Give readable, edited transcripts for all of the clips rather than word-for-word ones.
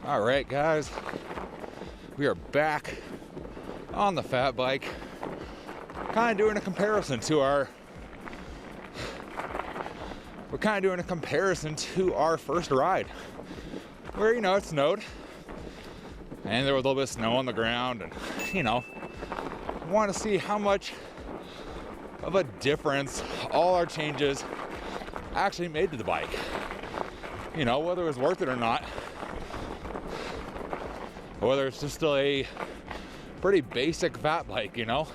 All right, guys, we are back on the fat bike, kind of doing a comparison to our first ride, where, you know, it snowed and there was a little bit of snow on the ground, and, you know, want to see how much of a difference all our changes actually made to the bike. You know, whether it was worth it or not, or whether it's just still a pretty basic fat bike, you know?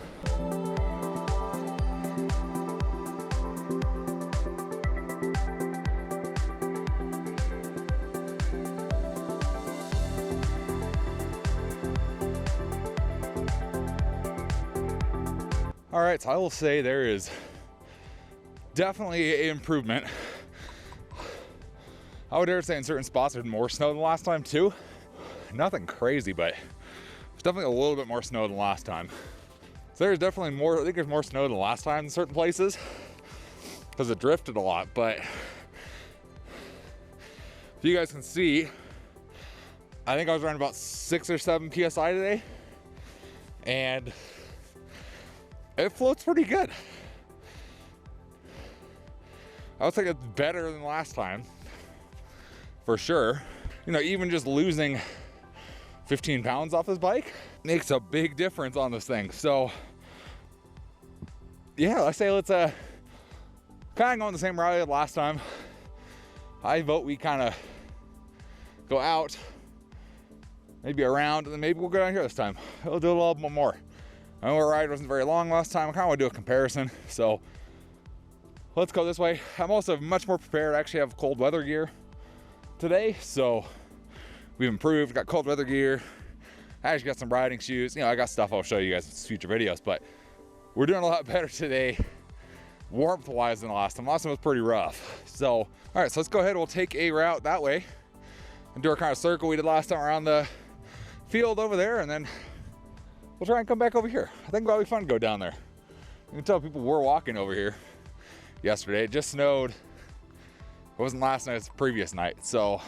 All right, so I will say there is definitely an improvement. I would dare say in certain spots there's more snow than last time too. Nothing crazy, but there's definitely a little bit more snow than last time. So there's definitely more, I think there's more snow than last time in certain places because it drifted a lot. But if you guys can see, I think I was around about 6 or 7 PSI today, and it floats pretty good. I would say it's better than last time, for sure. You know, even just losing 15 pounds off this bike makes a big difference on this thing. So yeah, I say let's kind of go on the same route as last time. I vote we kind of go out, maybe around, and then maybe we'll go down here this time. We'll do a little bit more. I know our ride wasn't very long last time. I kind of want to do a comparison, so let's go this way. I'm also much more prepared. I actually have cold weather gear today, so we've improved. Got cold weather gear. I actually got some riding shoes. You know, I got stuff I'll show you guys in future videos, but we're doing a lot better today, warmth-wise, than the last time. Last time was pretty rough. So, all right, so let's go ahead. We'll take a route that way and do our kind of circle we did last time around the field over there, and then we'll try and come back over here. I think it'll be fun to go down there. You can tell people were walking over here yesterday. It just snowed. It wasn't last night, it's the previous night. So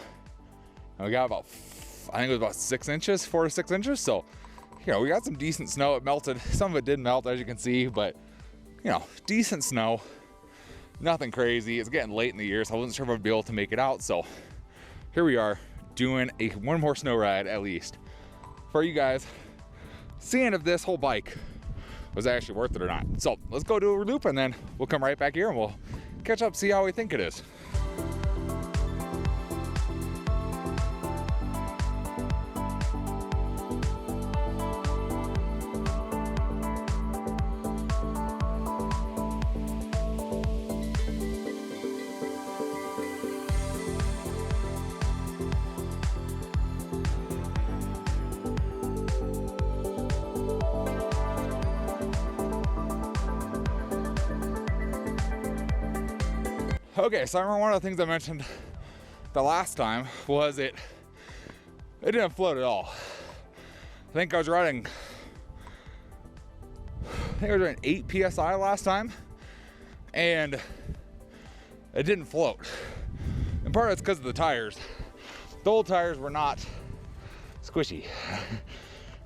we got about, I think it was about 6 inches, 4 to 6 inches. So, you know, we got some decent snow. It melted. Some of it did melt, as you can see, but, you know, decent snow. Nothing crazy. It's getting late in the year, so I wasn't sure if I'd be able to make it out. So here we are doing one more snow ride at least for you guys, seeing if this whole bike was actually worth it or not. So let's go do a loop, and then we'll come right back here and we'll catch up, see how we think it is. Okay, so I remember one of the things I mentioned the last time was it didn't float at all. I think I was riding 8 PSI last time, and it didn't float. And part of it's because of the tires. The old tires were not squishy.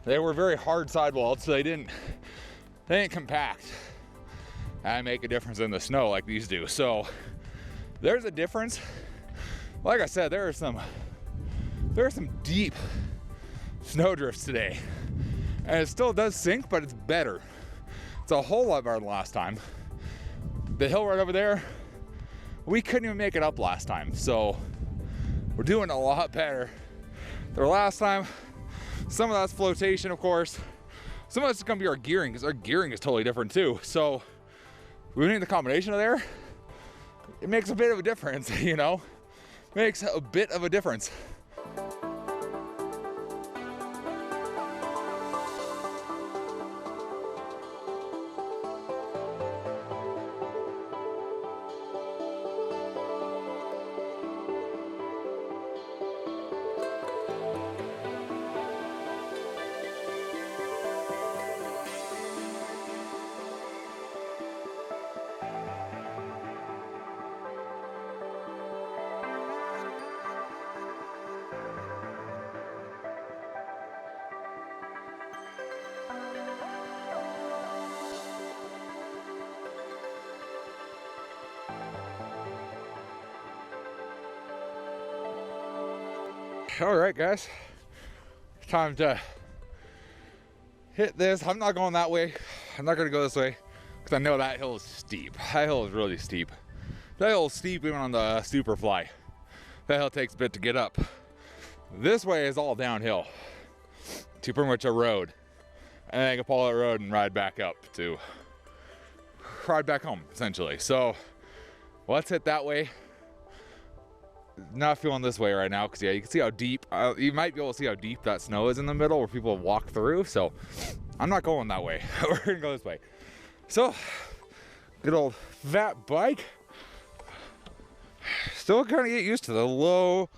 They were very hard sidewalled, so they didn't compact and make a difference in the snow like these do. So there's a difference. Like I said, there are some deep snow drifts today, and it still does sink, but it's better. It's a whole lot better than last time. The hill right over there, we couldn't even make it up last time, so we're doing a lot better than last time. Some of that's flotation, of course. Some of that's gonna be our gearing, because our gearing is totally different too. So we need the combination of there. It makes a bit of a difference, you know? Makes a bit of a difference. All right, guys. Time to hit this. I'm not going that way. I'm not gonna go this way because I know that hill is steep. That hill is really steep. That hill is steep even on the Superfly. That hill takes a bit to get up. This way is all downhill to pretty much a road. And then I can follow that road and ride back home, essentially. So let's hit that way. Not feeling this way right now because, yeah, you can see how deep, you might be able to see how deep that snow is in the middle where people walk through. So I'm not going that way. We're gonna go this way. So, good old fat bike. Still kind of get used to the low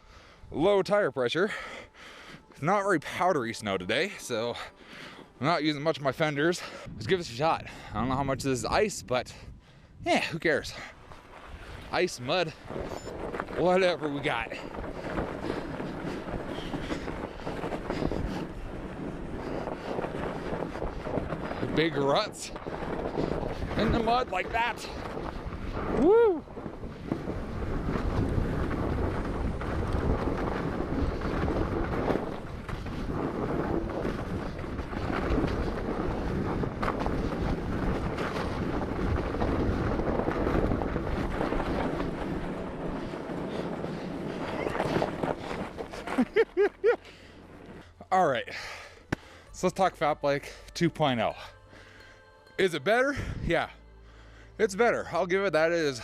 tire pressure. Not very powdery snow today, so I'm not using much of my fenders. Let's give this a shot. I don't know how much this is ice, but yeah, who cares? Ice, mud, whatever we got. Big ruts in the mud like that. Woo! All right, so let's talk fat bike 2.0. Is it better? Yeah, it's better. I'll give it that. It is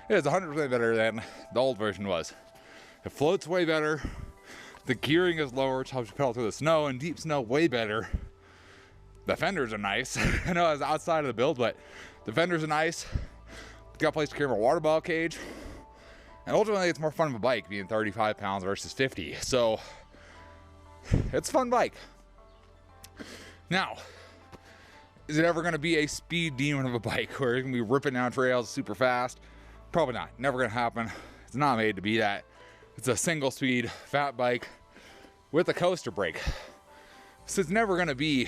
100% better than the old version was. It floats way better. The gearing is lower, which helps you pedal through the snow and deep snow way better. The fenders are nice. I know it's outside of the build, but the fenders are nice. Got a place to carry my water bottle cage. And ultimately, it's more fun of a bike being 35 pounds versus 50. So it's a fun bike. Now, is it ever going to be a speed demon of a bike where it can be ripping down trails super fast? Probably not. Never going to happen. It's not made to be that. It's a single speed fat bike with a coaster brake. So it's never going to be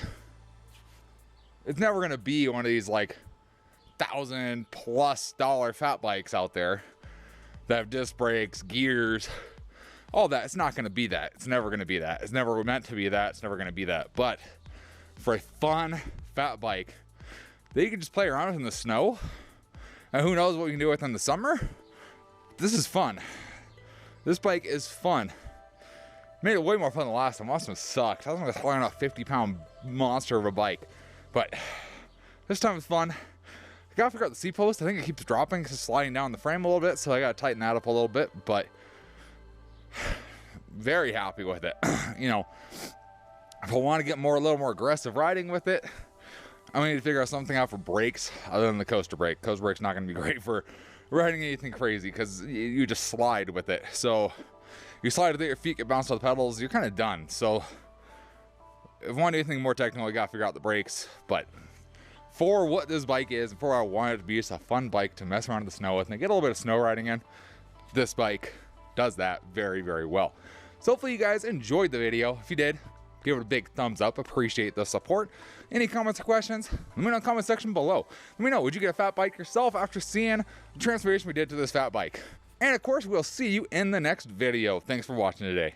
one of these like $1,000+ fat bikes out there that have disc brakes, gears, all that. It's not going to be that. It's never going to be that. It's never meant to be that. It's never going to be that. But for a fun fat bike that you can just play around with in the snow, and who knows what you can do with in the summer, this is fun. This bike is fun. Made it way more fun than the last time. Last one sucked. I was going to learn a 50-pound monster of a bike, but this time it's fun. I gotta figure out the seat post. I think it keeps dropping, it's sliding down the frame a little bit, so I gotta tighten that up a little bit, but very happy with it. You know, if I want to get a little more aggressive riding with it, I'm gonna need to figure out something out for brakes other than the coaster brake. Coaster brake's not gonna be great for riding anything crazy because you just slide with it. So you slide with it, your feet get bounced off the pedals, you're kind of done. So if I want anything more technical, I gotta figure out the brakes. But for what this bike is, and for what I want it to be, just a fun bike to mess around in the snow with and get a little bit of snow riding in, this bike does that very, very well. So hopefully you guys enjoyed the video. If you did, give it a big thumbs up. Appreciate the support. Any comments or questions, let me know in the comment section below. Let me know, would you get a fat bike yourself after seeing the transformation we did to this fat bike? And of course, we'll see you in the next video. Thanks for watching today.